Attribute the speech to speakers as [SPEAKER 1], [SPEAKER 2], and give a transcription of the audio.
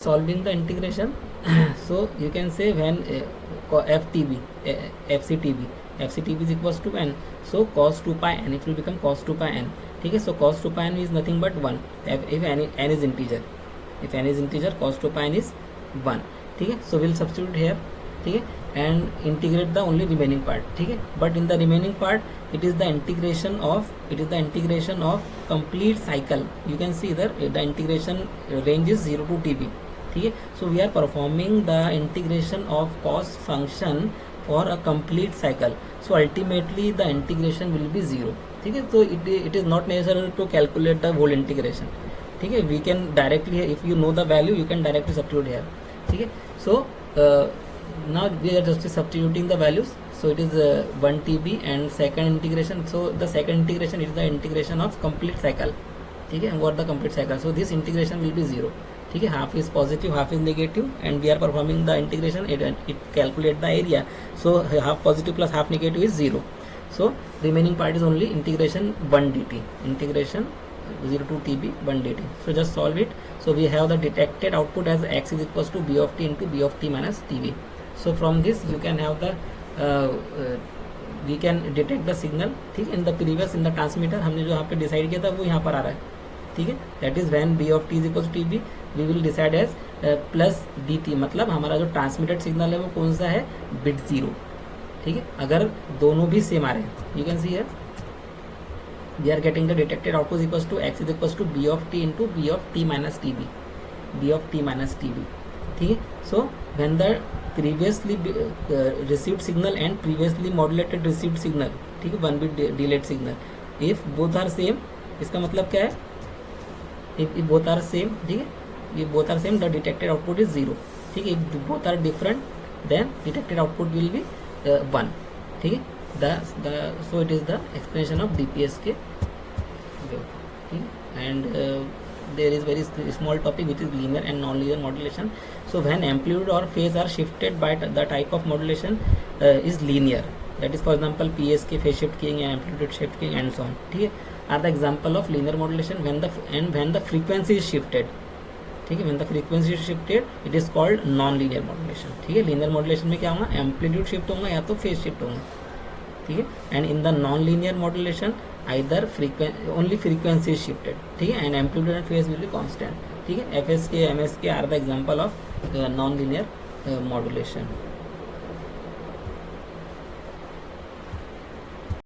[SPEAKER 1] solving the integration. So you can say when ftb fctb is equals to n, so cos 2 pi n, it will become cos 2 pi n. ठीक है, so cos 2 pi n is nothing but 1 if n is integer. If n is integer, cos 2 pi n is 1. ठीक है, so we'll substitute here. ठीक है, and integrate the only remaining part. ठीक है, but in the remaining part it is the integration of complete cycle. You can see there the integration range is 0 to tb. ठीक है, so we are performing the integration of cos function for a complete cycle, so ultimately the integration will be 0. ठीक है, so it is not necessary to calculate the whole integration. ठीक है, we can directly, if you know the value, you can directly substitute here. ठीक है, so now we are just substituting the values, so it is 1 tb and second integration, so the second integration is the integration of complete cycle. ठीक है, what the complete cycle, so this integration will be 0. ठीक है, half is positive, half is negative, and we are performing the integration, it calculate the area, so half positive plus half negative is 0. So remaining part is only integration 1 dt, integration 0 to tb 1 dt. So just solve it. So we have the detected output as x is equals to b of t into b of t minus tb. So from this you can have the we can detect the signal. ठीक है, in the previous, in the transmitter हमने जो यहाँ पे decide किया था वो यहाँ पर आ रहा है. ठीक है, that is when b of t is equals to tb, we will decide as plus dt, मतलब हमारा जो ट्रांसमिटेड सिग्नल है वो कौन सा है, बिट 0. ठीक है, अगर दोनों भी सेम आ रहे हैं, you can see here we are getting the detected output is equals to x is equals to b of t into b of t minus tb, b of t minus tb. ठीक है, so when the previously received signal and previously modulated received signal, ठीक है, 1 bit delayed signal, if both are same, इसका मतलब क्या है, if both are same, ठीक है, if both are same the detected output is 0. ठीक है, if both are different then detected output will be 1. ठीक है, so it is the explanation of DPSK. And there is very small topic which is linear and non-linear modulation. So when amplitude or phase are shifted by the type of modulation is linear, that is for example PSK, phase shift keying, and amplitude shift keying and so on. ठीक है, are the example of linear modulation when the frequency is shifted. ठीक है, when the frequency is shifted it is called non-linear modulation. ठीक है, linear modulation में क्या होगा, amplitude shift होगा या तो phase shift होगा. ठीक है, and in the non-linear modulation either only frequency is shifted. ठीक है, and amplitude and phase will be constant. ठीक है, FSK, MSK are the example of non-linear modulation.